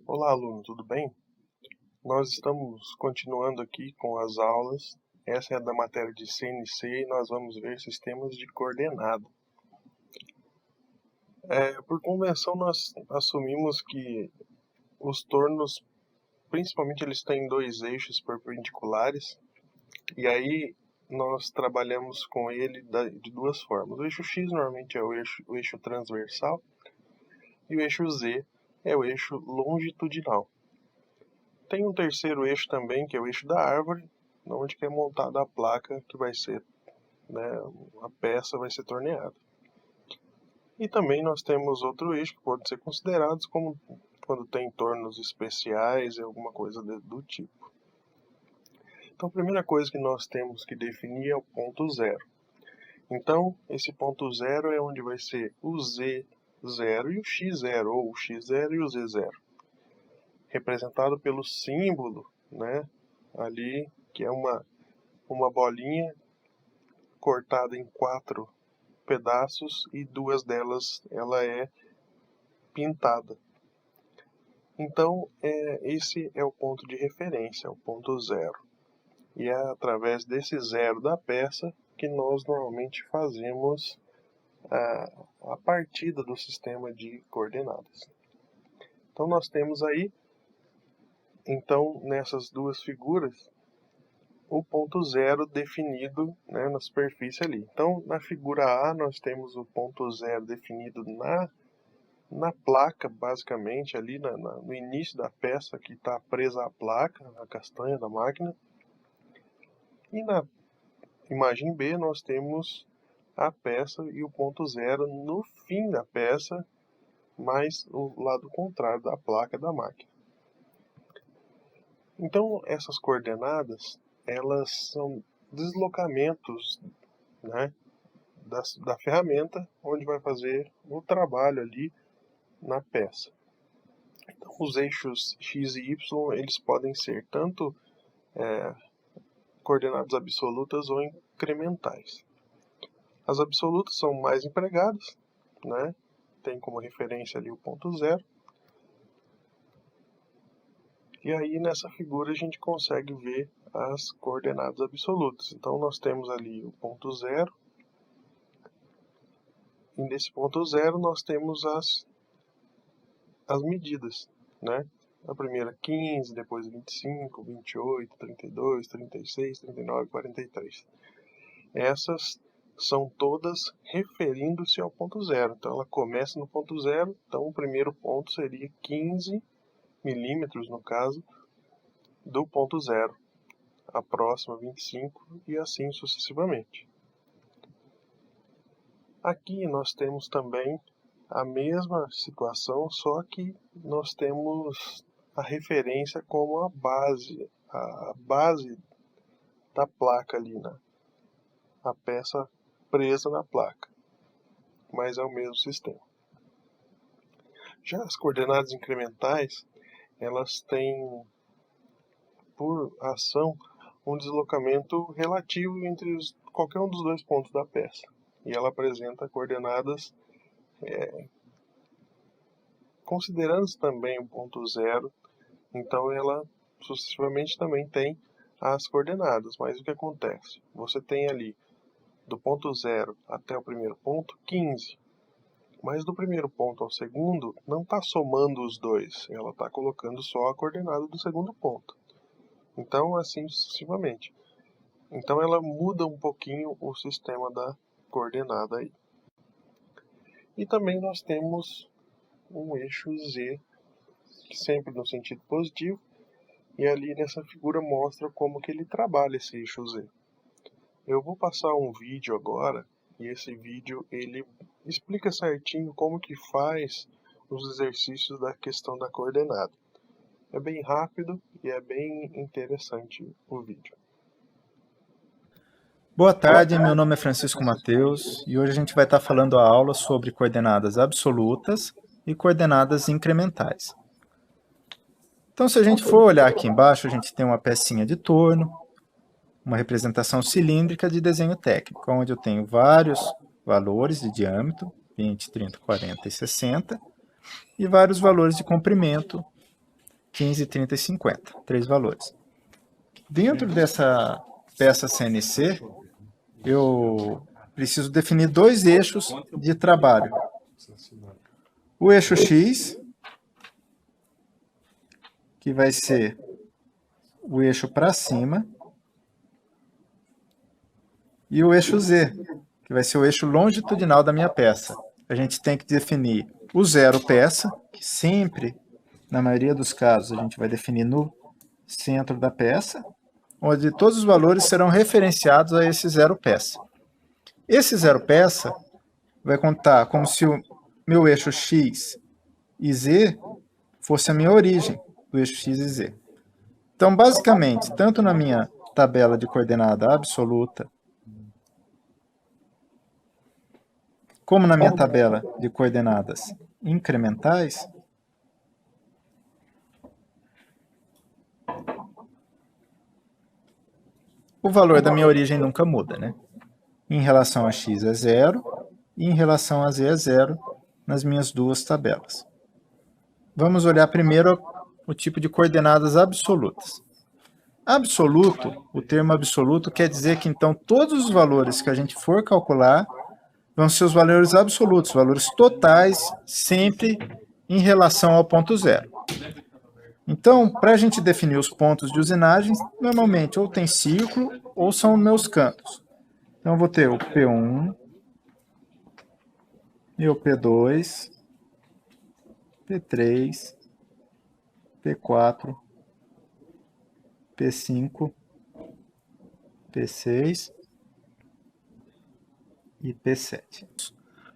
Olá, aluno, tudo bem? Nós estamos continuando aqui com as aulas. Essa é da matéria de CNC e nós vamos ver sistemas de coordenada. Por convenção, nós assumimos que os tornos, principalmente, eles têm dois eixos perpendiculares, e aí nós trabalhamos com ele de duas formas. O eixo X normalmente é o eixo transversal, e o eixo Z é o eixo longitudinal. Tem um terceiro eixo também, que é o eixo da árvore, onde é montada a placa que vai ser, a peça vai ser torneada. E também nós temos outro eixo que pode ser considerados como quando tem tornos especiais e alguma coisa do tipo. Então a primeira coisa que nós temos que definir é o ponto zero. Então esse ponto zero é onde vai ser o Z0 e o X0, ou o X0 e o Z0. Representado pelo símbolo, ali, que é uma bolinha cortada em 4 pedaços e 2 delas ela é pintada. Então, esse é o ponto de referência, o ponto zero. E é através desse zero da peça que nós normalmente fazemos a partida do sistema de coordenadas. Então, nós temos aí, nessas duas figuras, o ponto zero definido, na superfície ali. Então, na figura A, nós temos o ponto zero definido na placa, basicamente, ali no início da peça que está presa à placa, na castanha da máquina. E na imagem B, nós temos a peça e o ponto zero no fim da peça, mais o lado contrário da placa da máquina. Então, essas coordenadas, elas são deslocamentos, da ferramenta onde vai fazer o trabalho ali na peça. Então, os eixos X e Y, eles podem ser tanto coordenadas absolutas ou incrementais. As absolutas são mais empregadas, tem como referência ali o ponto zero. E aí nessa figura a gente consegue ver as coordenadas absolutas. Então nós temos ali o ponto zero. E nesse ponto zero nós temos as medidas, A primeira 15, depois 25, 28, 32, 36, 39, 43. Essas são todas referindo-se ao ponto zero. Então ela começa no ponto zero, então o primeiro ponto seria 15 milímetros, no caso, do ponto zero. A próxima 25 e assim sucessivamente. Aqui nós temos também a mesma situação, só que nós temos a referência como a base da placa ali, a peça presa na placa, mas é o mesmo sistema. Já as coordenadas incrementais, elas têm por ação um deslocamento relativo entre qualquer um dos dois pontos da peça. E ela apresenta coordenadas considerando também o ponto zero, então ela sucessivamente também tem as coordenadas. Mas o que acontece? Você tem ali do ponto zero até o primeiro ponto 15, mas do primeiro ponto ao segundo não está somando os dois, ela está colocando só a coordenada do segundo ponto. Então assim sucessivamente. Então ela muda um pouquinho o sistema da coordenada aí. E também nós temos um eixo Z, sempre no sentido positivo, e ali nessa figura mostra como que ele trabalha esse eixo Z. Eu vou passar um vídeo agora, e esse vídeo ele explica certinho como que faz os exercícios da questão da coordenada. É bem rápido e é bem interessante o vídeo. Boa tarde, meu nome é Francisco Mateus e hoje a gente vai estar falando a aula sobre coordenadas absolutas e coordenadas incrementais. Então, se a gente for olhar aqui embaixo, a gente tem uma pecinha de torno, uma representação cilíndrica de desenho técnico, onde eu tenho vários valores de diâmetro, 20, 30, 40 e 60, e vários valores de comprimento, 15, 30 e 50. 3 valores. Dentro dessa peça CNC, eu preciso definir 2 eixos de trabalho. O eixo X, que vai ser o eixo para cima, e o eixo Z, que vai ser o eixo longitudinal da minha peça. A gente tem que definir o zero peça, que sempre, na maioria dos casos, a gente vai definir no centro da peça, onde todos os valores serão referenciados a esse zero peça. Esse zero peça vai contar como se o meu eixo X e Z fosse a minha origem do eixo X e Z. Então, basicamente, tanto na minha tabela de coordenada absoluta, como na minha tabela de coordenadas incrementais, o valor da minha origem nunca muda, né? Em relação a x é 0 e em relação a z é 0 nas minhas duas tabelas. Vamos olhar primeiro o tipo de coordenadas absolutas. Absoluto, o termo absoluto quer dizer que então todos os valores que a gente for calcular vão ser os valores absolutos, valores totais, sempre em relação ao ponto zero. Então, para a gente definir os pontos de usinagem, normalmente ou tem círculo ou são meus cantos. Então, eu vou ter o P1 e o P2, P3, P4, P5, P6 e P7.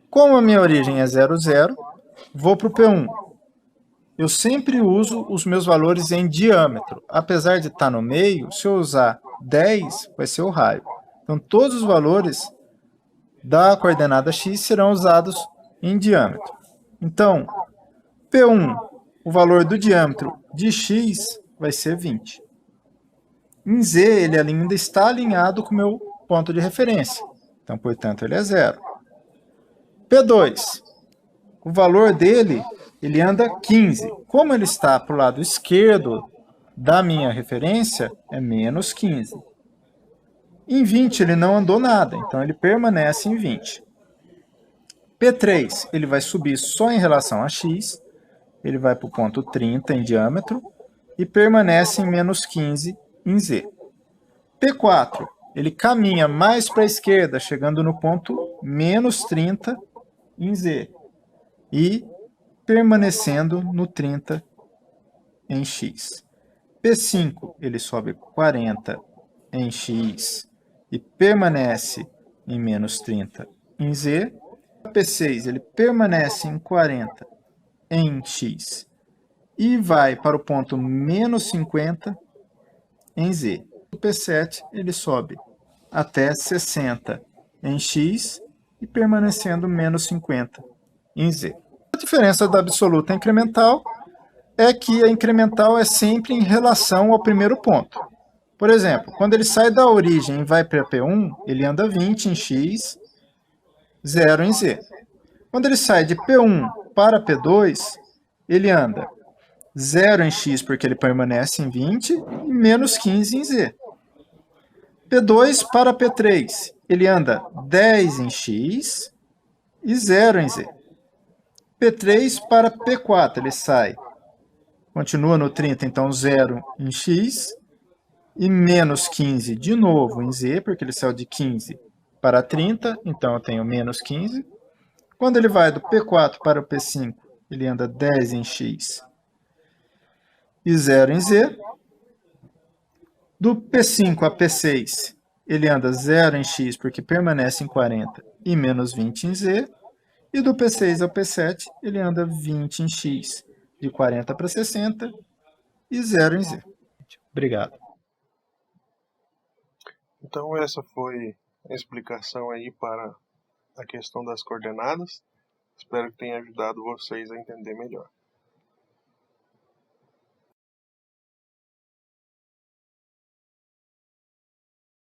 Como a minha origem é 0, 0, vou para o P1. Eu sempre uso os meus valores em diâmetro. Apesar de estar no meio, se eu usar 10, vai ser o raio. Então, todos os valores da coordenada x serão usados em diâmetro. Então, P1, o valor do diâmetro de x vai ser 20. Em z, ele ainda está alinhado com o meu ponto de referência. Então, portanto, ele é 0. P2, o valor dele, ele anda 15. Como ele está para o lado esquerdo da minha referência, é menos 15. Em 20 ele não andou nada, então ele permanece em 20. P3, ele vai subir só em relação a x, ele vai para o ponto 30 em diâmetro e permanece em menos 15 em z. P4, ele caminha mais para a esquerda, chegando no ponto menos 30 em z e permanecendo no 30 em x. P5, ele sobe 40 em x e permanece em menos 30 em z. P6, ele permanece em 40 em x e vai para o ponto menos 50 em z. O P7, ele sobe até 60 em x e permanecendo menos 50 em z. A diferença da absoluta incremental é que a incremental é sempre em relação ao primeiro ponto. Por exemplo, quando ele sai da origem e vai para P1, ele anda 20 em x, 0 em z. Quando ele sai de P1 para P2, ele anda 0 em x porque ele permanece em 20 e menos 15 em z. P2 para P3, ele anda 10 em x e 0 em z. P3 para P4, ele sai, continua no 30, então 0 em x e menos 15 de novo em z, porque ele saiu de 15 para 30, então eu tenho menos 15. Quando ele vai do P4 para o P5, ele anda 10 em x e 0 em z. Do P5 a P6, ele anda 0 em x, porque permanece em 40, e menos 20 em z. E do P6 ao P7, ele anda 20 em x, de 40 para 60, e 0 em z. Obrigado. Então essa foi a explicação aí para a questão das coordenadas. Espero que tenha ajudado vocês a entender melhor.